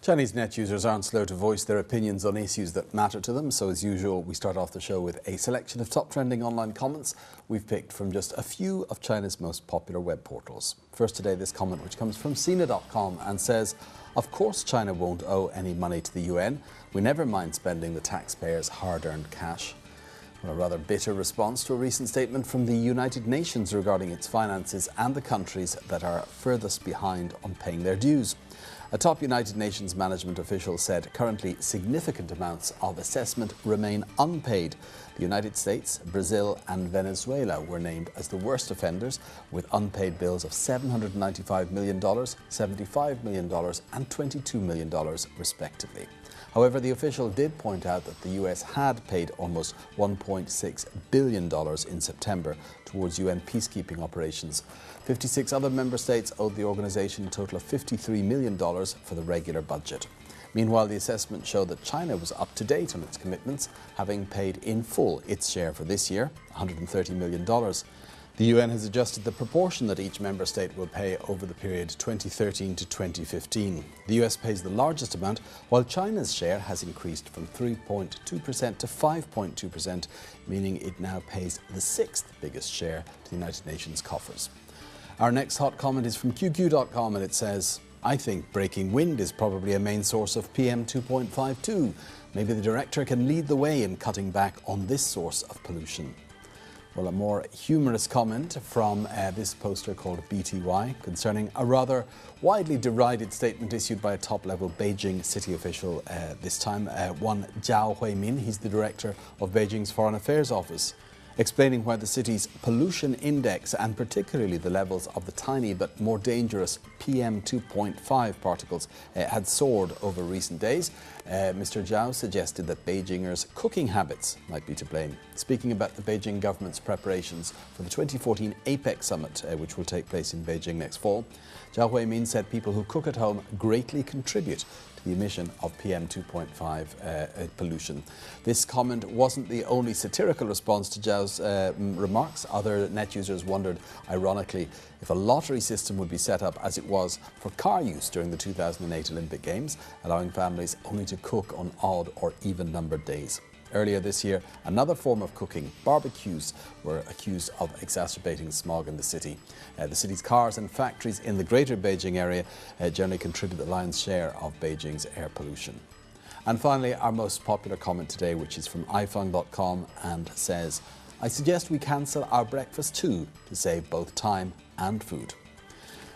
Chinese net users aren't slow to voice their opinions on issues that matter to them, so as usual we start off the show with a selection of top trending online comments we've picked from just a few of China's most popular web portals. First today, this comment which comes from Sina.com and says, "Of course China won't owe any money to the UN. We never mind spending the taxpayers' hard-earned cash." Well, a rather bitter response to a recent statement from the United Nations regarding its finances and the countries that are furthest behind on paying their dues. A top United Nations management official said currently significant amounts of assessment remain unpaid. The United States, Brazil and Venezuela were named as the worst offenders, with unpaid bills of $795 million, $75 million and $22 million respectively. However, the official did point out that the US had paid almost $1.6 billion in September towards UN peacekeeping operations. 56 other member states owed the organisation a total of $53 million for the regular budget. Meanwhile, the assessment showed that China was up to date on its commitments, having paid in full its share for this year, $130 million. The UN has adjusted the proportion that each member state will pay over the period 2013 to 2015. The US pays the largest amount, while China's share has increased from 3.2% to 5.2%, meaning it now pays the sixth biggest share to the United Nations coffers. Our next hot comment is from QQ.com and it says, "I think breaking wind is probably a main source of PM 2.52. Maybe the director can lead the way in cutting back on this source of pollution." Well, a more humorous comment from this poster called BTY concerning a rather widely derided statement issued by a top-level Beijing city official this time, one Zhao Huimin. He's the director of Beijing's Foreign Affairs Office, explaining why the city's pollution index and particularly the levels of the tiny but more dangerous PM 2.5 particles had soared over recent days. Mr. Zhao suggested that Beijingers' cooking habits might be to blame, speaking about the Beijing government's preparations for the 2014 APEC summit, which will take place in Beijing next fall. Zhao Huimin said people who cook at home greatly contribute to the emission of PM 2.5 pollution. This comment wasn't the only satirical response to Zhao's remarks. Other net users wondered, ironically, if a lottery system would be set up as it was for car use during the 2008 Olympic Games, allowing families only to cook on odd or even numbered days. Earlier this year, another form of cooking, barbecues, were accused of exacerbating smog in the city. The city's cars and factories in the greater Beijing area generally contribute the lion's share of Beijing's air pollution. And finally, our most popular comment today, which is from iFeng.com and says, "I suggest we cancel our breakfast too to save both time and food."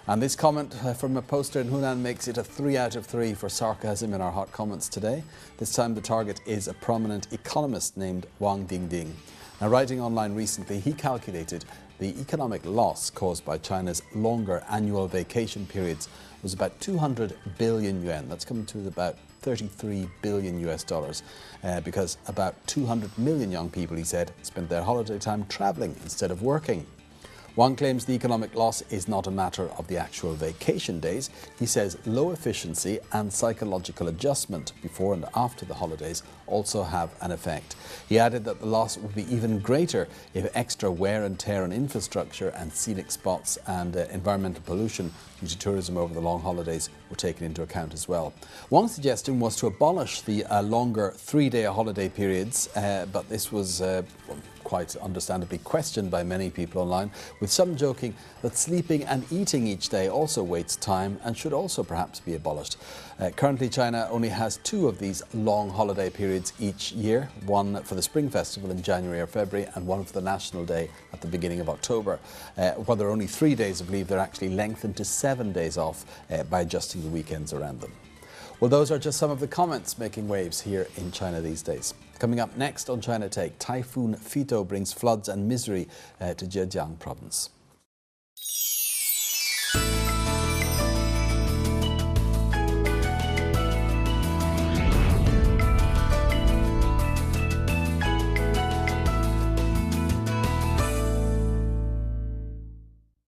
And this comment from a poster in Hunan makes it a 3 out of 3 for sarcasm in our hot comments today. This time the target is a prominent economist named Wang Dingding. Now, writing online recently, he calculated the economic loss caused by China's longer annual vacation periods was about 200 billion yuan. That's coming to about 33 billion US dollars, because about 200 million young people, he said, spent their holiday time travelling instead of working. Wang claims the economic loss is not a matter of the actual vacation days. He says low efficiency and psychological adjustment before and after the holidays also have an effect. He added that the loss would be even greater if extra wear and tear on infrastructure and scenic spots and environmental pollution due to tourism over the long holidays were taken into account as well. Wang's suggestion was to abolish the longer 3-day holiday periods, but this was quite understandably questioned by many people online, with some joking that sleeping and eating each day also wastes time and should also perhaps be abolished. Currently, China only has 2 of these long holiday periods each year, one for the Spring Festival in January or February and one for the National Day at the beginning of October. While there are only 3 days of leave, they're actually lengthened to 7 days off by adjusting the weekends around them. Well, those are just some of the comments making waves here in China these days. Coming up next on China Take, Typhoon Fito brings floods and misery to Zhejiang province.